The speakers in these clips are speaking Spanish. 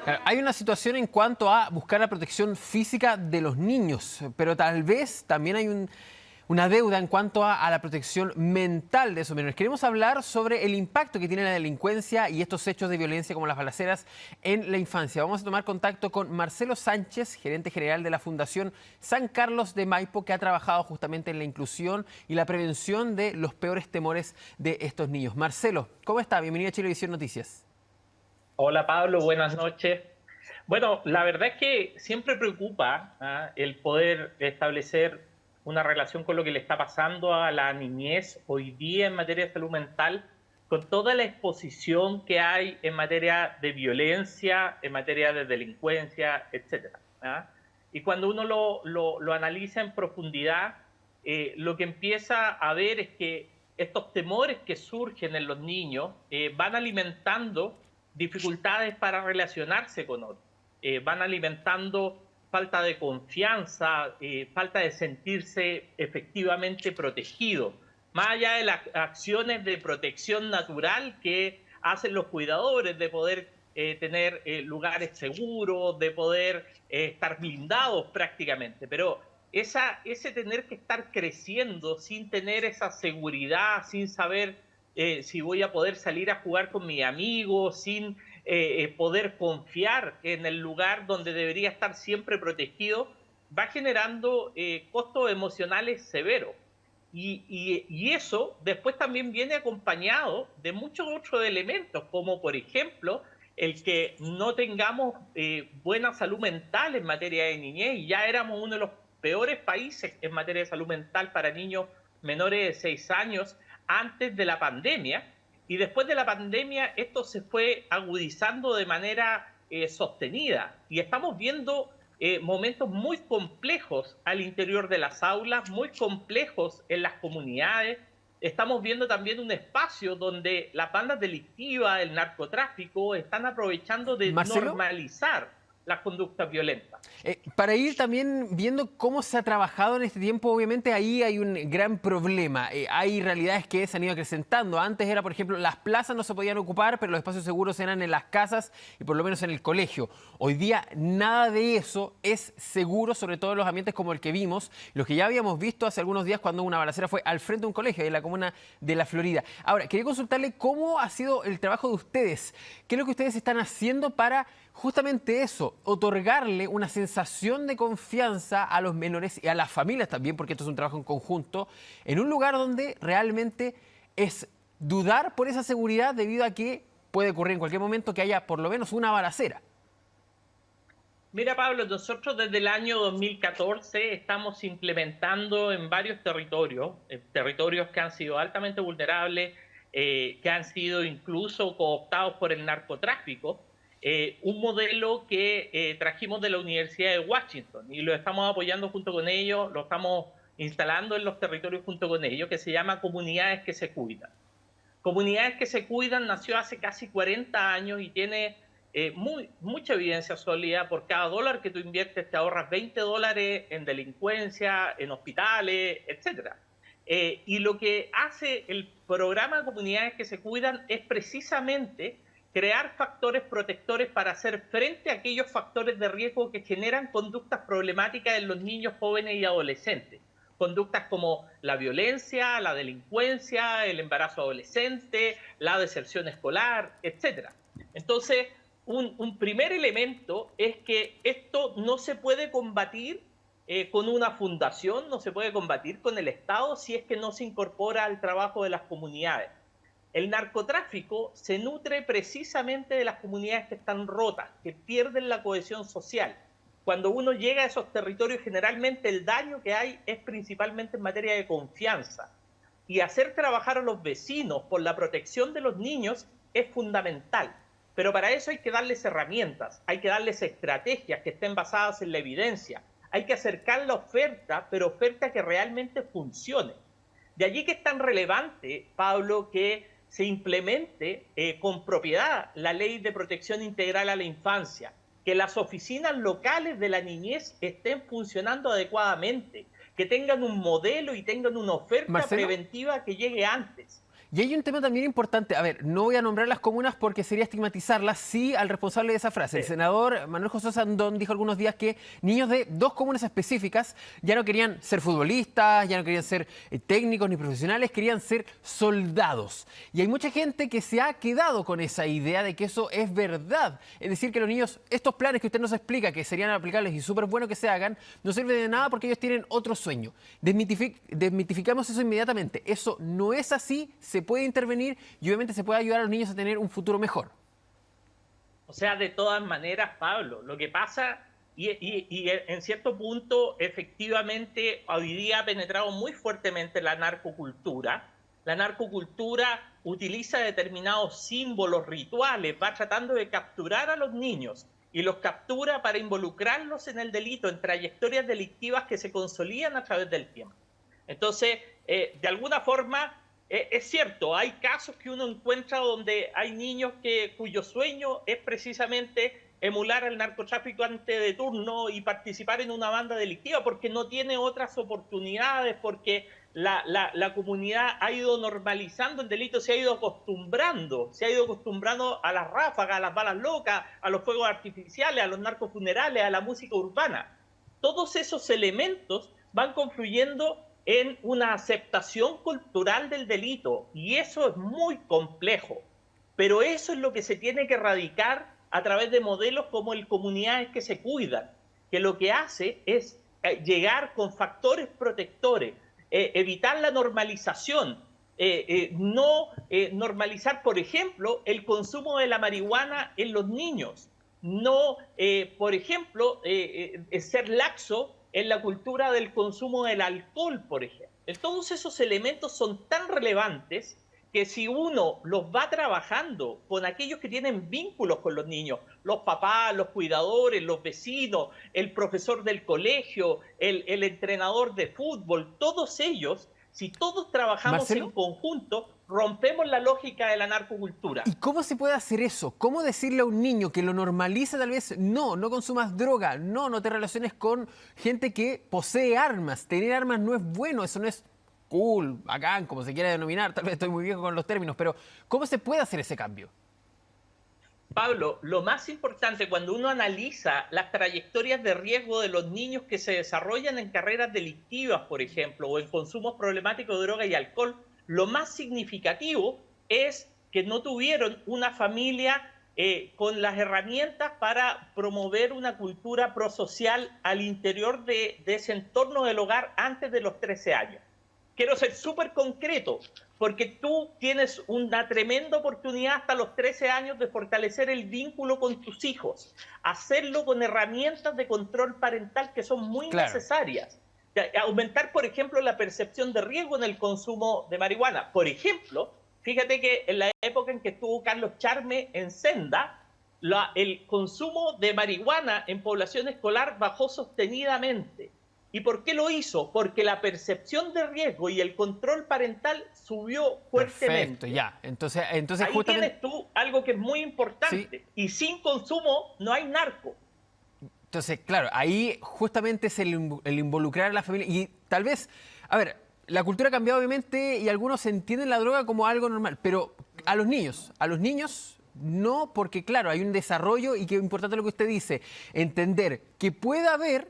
Claro, hay una situación en cuanto a buscar la protección física de los niños, pero tal vez también hay una deuda en cuanto a la protección mental de esos menores. Queremos hablar sobre el impacto que tiene la delincuencia y estos hechos de violencia como las balaceras en la infancia. Vamos a tomar contacto con Marcelo Sánchez, gerente general de la Fundación San Carlos de Maipo, que ha trabajado justamente en la inclusión y la prevención de los peores temores de estos niños. Marcelo, ¿cómo está? Bienvenido a Chilevisión Noticias. Hola Pablo, buenas noches. Bueno, la verdad es que siempre preocupa el poder establecer una relación con lo que le está pasando a la niñez hoy día en materia de salud mental, con toda la exposición que hay en materia de violencia, en materia de delincuencia, etcétera. Y cuando uno lo analiza en profundidad, lo que empieza a ver es que estos temores que surgen en los niños van alimentando dificultades para relacionarse con otros, van alimentando falta de confianza, falta de sentirse efectivamente protegido, más allá de las acciones de protección natural que hacen los cuidadores, de poder tener lugares seguros, de poder estar blindados prácticamente, pero ese tener que estar creciendo sin tener esa seguridad, sin saber si voy a poder salir a jugar con mis amigos, sin poder confiar en el lugar donde debería estar siempre protegido, va generando costos emocionales severos. Y eso después también viene acompañado de muchos otros elementos, como por ejemplo el que no tengamos buena salud mental en materia de niñez, y ya éramos uno de los peores países en materia de salud mental para niños menores de 6 años antes de la pandemia, y después de la pandemia esto se fue agudizando de manera sostenida, y estamos viendo momentos muy complejos al interior de las aulas, muy complejos en las comunidades. Estamos viendo también un espacio donde las bandas delictivas, el narcotráfico, están aprovechando de Marcelo. normalizar las conductas violentas. Para ir también viendo cómo se ha trabajado en este tiempo, obviamente ahí hay un gran problema. Hay realidades que se han ido acrecentando. Antes era, por ejemplo, las plazas no se podían ocupar, pero los espacios seguros eran en las casas y por lo menos en el colegio. Hoy día nada de eso es seguro, sobre todo en los ambientes como el que vimos, los que ya habíamos visto hace algunos días cuando una balacera fue al frente de un colegio en la comuna de La Florida. Ahora, quería consultarle cómo ha sido el trabajo de ustedes. ¿Qué es lo que ustedes están haciendo para justamente eso, otorgarle una sensación de confianza a los menores y a las familias también, porque esto es un trabajo en conjunto, en un lugar donde realmente es dudar por esa seguridad debido a que puede ocurrir en cualquier momento que haya por lo menos una balacera? Mira, Pablo, nosotros desde el año 2014 estamos implementando en varios territorios, territorios que han sido altamente vulnerables, que han sido incluso cooptados por el narcotráfico, un modelo que trajimos de la Universidad de Washington y lo estamos apoyando junto con ellos, lo estamos instalando en los territorios junto con ellos, que se llama Comunidades que se Cuidan. Comunidades que se Cuidan nació hace casi 40 años y tiene mucha evidencia sólida. Por cada dólar que tú inviertes te ahorras $20 en delincuencia, en hospitales, etc. Y lo que hace el programa Comunidades que se Cuidan es precisamente crear factores protectores para hacer frente a aquellos factores de riesgo que generan conductas problemáticas en los niños, jóvenes y adolescentes. Conductas como la violencia, la delincuencia, el embarazo adolescente, la deserción escolar, etc. Entonces, un primer elemento es que esto no se puede combatir con una fundación, no se puede combatir con el Estado si es que no se incorpora al trabajo de las comunidades. El narcotráfico se nutre precisamente de las comunidades que están rotas, que pierden la cohesión social. Cuando uno llega a esos territorios, generalmente el daño que hay es principalmente en materia de confianza. Y hacer trabajar a los vecinos por la protección de los niños es fundamental. Pero para eso hay que darles herramientas, hay que darles estrategias que estén basadas en la evidencia. Hay que acercar la oferta, pero oferta que realmente funcione. De allí que es tan relevante, Pablo, que se implemente con propiedad la Ley de Protección Integral a la Infancia, que las oficinas locales de la niñez estén funcionando adecuadamente, que tengan un modelo y tengan una oferta Marcelo. preventiva que llegue antes. Y hay un tema también importante. A ver, no voy a nombrar las comunas porque sería estigmatizarlas, sí al responsable de esa frase. El Sí. senador Manuel José Sandón dijo algunos días que niños de 2 comunas específicas ya no querían ser futbolistas, ya no querían ser técnicos ni profesionales, querían ser soldados. Y hay mucha gente que se ha quedado con esa idea de que eso es verdad. Es decir, que los niños, estos planes que usted nos explica, que serían aplicables y súper bueno que se hagan, no sirven de nada porque ellos tienen otro sueño. Desmitificamos eso inmediatamente. Eso no es así, se puede intervenir y obviamente se puede ayudar a los niños a tener un futuro mejor. O sea, de todas maneras, Pablo, lo que pasa, y en cierto punto, efectivamente, hoy día ha penetrado muy fuertemente la narcocultura. La narcocultura utiliza determinados símbolos, rituales, va tratando de capturar a los niños y los captura para involucrarlos en el delito, en trayectorias delictivas que se consolidan a través del tiempo. Entonces, de alguna forma, es cierto, hay casos que uno encuentra donde hay niños cuyo sueño es precisamente emular al narcotraficante de turno y participar en una banda delictiva porque no tiene otras oportunidades, porque la comunidad ha ido normalizando el delito, se ha ido acostumbrando a las ráfagas, a las balas locas, a los fuegos artificiales, a los narcofunerales, a la música urbana. Todos esos elementos van confluyendo en una aceptación cultural del delito y eso es muy complejo, pero eso es lo que se tiene que erradicar a través de modelos como el Comunidades que se cuidan, que lo que hace es llegar con factores protectores, evitar la normalización, no normalizar, por ejemplo, el consumo de la marihuana en los niños, no, por ejemplo, ser laxo en la cultura del consumo del alcohol, por ejemplo. Todos esos elementos son tan relevantes que si uno los va trabajando con aquellos que tienen vínculos con los niños, los papás, los cuidadores, los vecinos, el profesor del colegio, el entrenador de fútbol, todos ellos, si todos trabajamos Marcelo, en conjunto, rompemos la lógica de la narcocultura. ¿y cómo se puede hacer eso? ¿Cómo decirle a un niño que lo normalice tal vez? No, no consumas droga, no te relaciones con gente que posee armas. Tener armas no es bueno, eso no es cool, bacán, como se quiera denominar. Tal vez estoy muy viejo con los términos, pero ¿cómo se puede hacer ese cambio? Pablo, lo más importante cuando uno analiza las trayectorias de riesgo de los niños que se desarrollan en carreras delictivas, por ejemplo, o en consumos problemáticos de droga y alcohol, lo más significativo es que no tuvieron una familia con las herramientas para promover una cultura prosocial al interior de ese entorno del hogar antes de los 13 años. Quiero ser súper concreto, porque tú tienes una tremenda oportunidad hasta los 13 años de fortalecer el vínculo con tus hijos, hacerlo con herramientas de control parental que son muy necesarias. Aumentar, por ejemplo, la percepción de riesgo en el consumo de marihuana. Por ejemplo, fíjate que en la época en que estuvo Carlos Charme en Senda, el consumo de marihuana en población escolar bajó sostenidamente. ¿Y por qué lo hizo? Porque la percepción de riesgo y el control parental subió fuertemente. Perfecto, ya. Entonces ahí justamente tienes tú algo que es muy importante. Sí. Y sin consumo no hay narco. Entonces, claro, ahí justamente es el involucrar a la familia. Y tal vez, a ver, la cultura ha cambiado obviamente y algunos entienden la droga como algo normal, pero a los niños no, porque claro, hay un desarrollo y que es importante lo que usted dice, entender que puede haber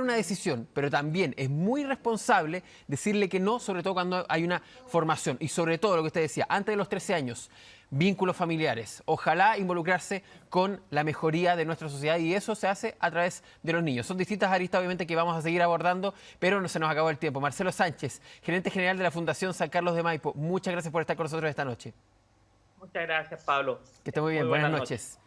una decisión, pero también es muy responsable decirle que no, sobre todo cuando hay una formación. Y sobre todo lo que usted decía, antes de los 13 años, vínculos familiares. Ojalá involucrarse con la mejoría de nuestra sociedad y eso se hace a través de los niños. Son distintas aristas, obviamente, que vamos a seguir abordando, pero no se nos acabó el tiempo. Marcelo Sánchez, gerente general de la Fundación San Carlos de Maipo, muchas gracias por estar con nosotros esta noche. Muchas gracias, Pablo. Que esté muy bien. Buenas noches.